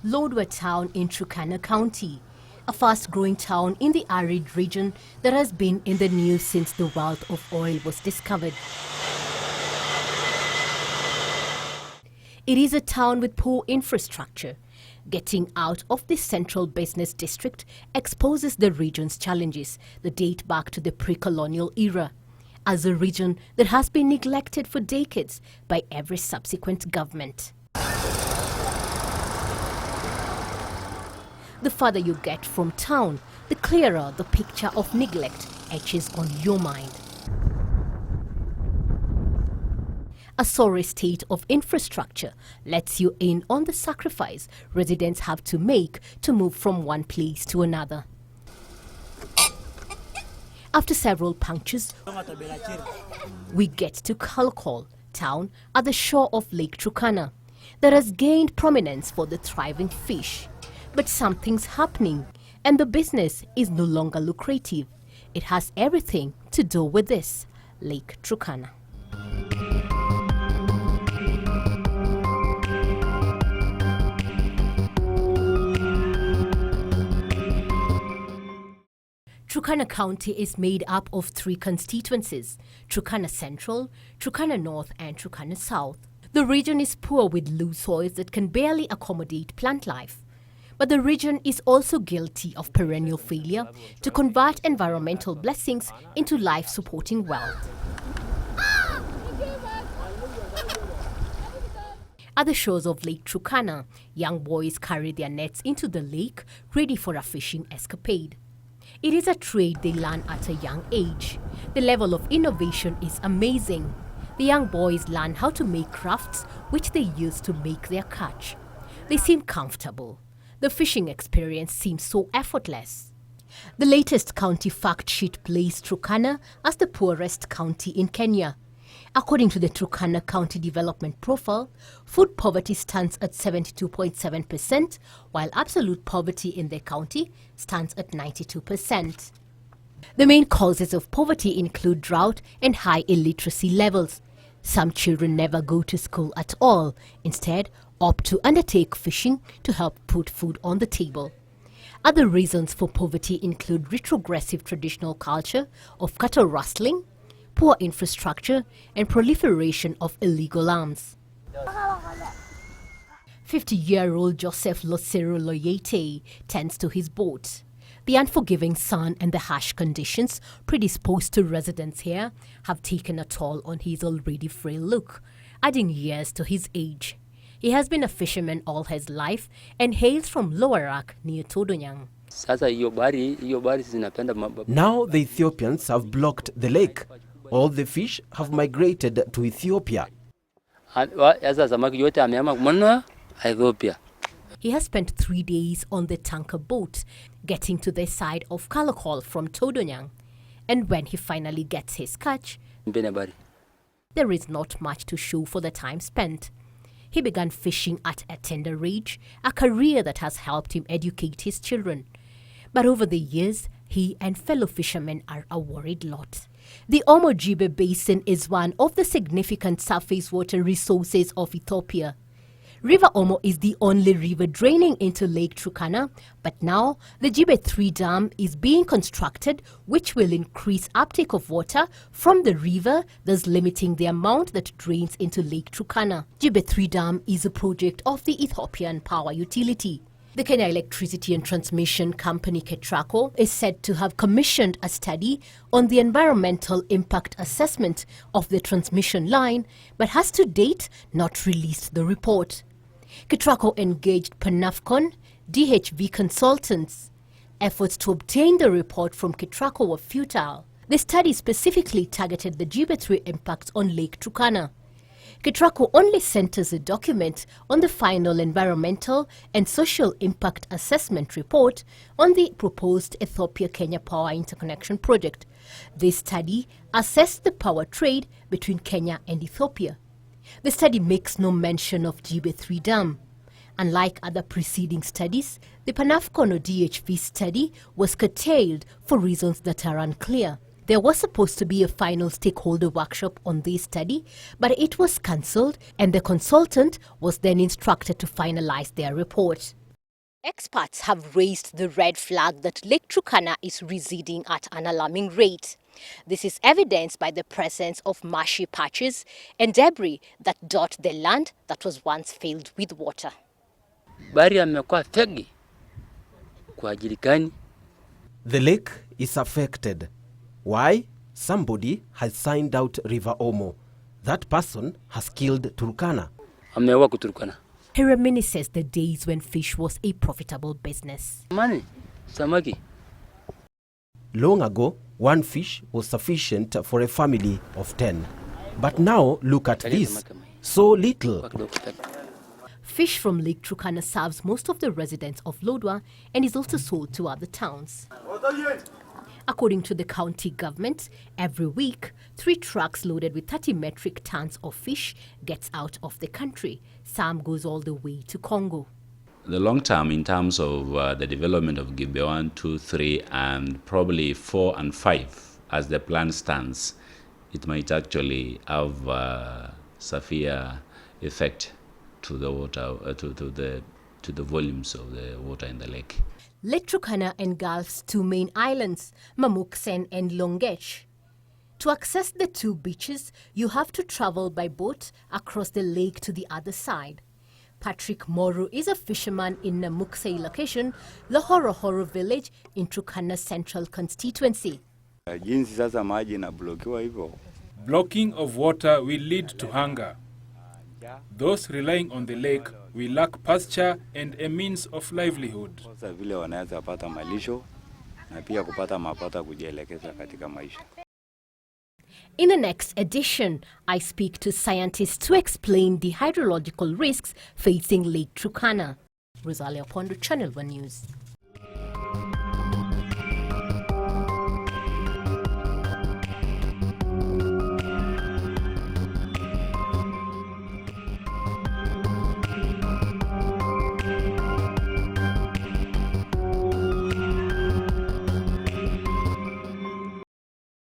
Lodwar town in Turkana County, a fast-growing town in the arid region that has been in the news since the wealth of oil was discovered. It is a town with poor infrastructure. Getting out of this central business district exposes the region's challenges that date back to the pre-colonial era, as a region that has been neglected for decades by every subsequent government. The farther you get from town, the clearer the picture of neglect etches on your mind. A sorry state of infrastructure lets you in on the sacrifice residents have to make to move from one place to another. After several punctures, we get to Kalkol town at the shore of Lake Turkana that has gained prominence for the thriving fish. But something's happening, and the business is no longer lucrative. It has everything to do with this, Lake Turkana. Turkana County is made up of 3 constituencies: Turkana Central, Turkana North and Turkana South. The region is poor with loose soils that can barely accommodate plant life. But the region is also guilty of perennial failure to convert environmental blessings into life-supporting wealth. At the shores of Lake Turkana, young boys carry their nets into the lake, ready for a fishing escapade. It is a trade they learn at a young age. The level of innovation is amazing. The young boys learn how to make crafts which they use to make their catch. They seem comfortable. The fishing experience seems so effortless. The latest county fact sheet placed Turkana as the poorest county in Kenya. According to the Turkana County Development Profile, food poverty stands at 72.7%, while absolute poverty in the county stands at 92%. The main causes of poverty include drought and high illiteracy levels. Some children never go to school at all, instead opt to undertake fishing to help put food on the table. Other reasons for poverty include retrogressive traditional culture of cattle rustling, poor infrastructure, and proliferation of illegal arms. 50-year-old Joseph Losero Loyete tends to his boat. The unforgiving sun and the harsh conditions predisposed to residents here have taken a toll on his already frail look, adding years to his age. He has been a fisherman all his life and hails from Lower Rak near Todonyang. Now the Ethiopians have blocked the lake. All the fish have migrated to Ethiopia. He has spent 3 days on the tanker boat, getting to the side of Kalakol from Todonyang. And when he finally gets his catch, there is not much to show for the time spent. He began fishing at a tender age, a career that has helped him educate his children. But over the years, he and fellow fishermen are a worried lot. The GIBE Basin is one of the significant surface water resources of Ethiopia. River Omo is the only river draining into Lake Turkana, but now the GIBE 3 dam is being constructed, which will increase uptake of water from the river, thus limiting the amount that drains into Lake Turkana. GIBE 3 dam is a project of the Ethiopian power utility. The Kenya Electricity and Transmission Company KETRACO is said to have commissioned a study on the environmental impact assessment of the transmission line, but has to date not released the report. KETRACO engaged Panafcon, DHV consultants. Efforts to obtain the report from KETRACO were futile. The study specifically targeted the GIBE 3 impacts on Lake Turkana. KETRACO only sent us a document on the final environmental and social impact assessment report on the proposed Ethiopia-Kenya Power Interconnection Project. This study assessed the power trade between Kenya and Ethiopia. The study makes no mention of GIBE 3 dam. Unlike other preceding studies, the Panafcon or DHV study was curtailed for reasons that are unclear. There was supposed to be a final stakeholder workshop on this study, but it was cancelled and the consultant was then instructed to finalize their report. Experts have raised the red flag that Lake Turkana is receding at an alarming rate. This is evidenced by the presence of marshy patches and debris that dot the land that was once filled with water. The lake is affected. Why? Somebody has signed out River Omo. That person has killed Turkana. He reminisces the days when fish was a profitable business. Long ago, one fish was sufficient for a family of 10. But now, look at this. So little. Fish from Lake Turkana serves most of the residents of Lodwar and is also sold to other towns. According to the county government, every week, 3 trucks loaded with 30 metric tons of fish gets out of the country. Some goes all the way to Congo. The long term, in terms of the development of GIBE 1, 2, 3, and probably 4 and 5, as the plan stands, it might actually have a severe effect to the water, to the volumes of the water in the lake. Lake Turkana engulfs 2 main islands, Mamuksen and Longech. To access the 2 beaches, you have to travel by boat across the lake to the other side. Patrick Moru is a fisherman in Namuksei location, Lohorohoro village in Turkana Central constituency. Blocking of water will lead to hunger. Those relying on the lake will lack pasture and a means of livelihood. In the next edition, I speak to scientists to explain the hydrological risks facing Lake Turkana. Rosalia Opondo, Channel 1 News.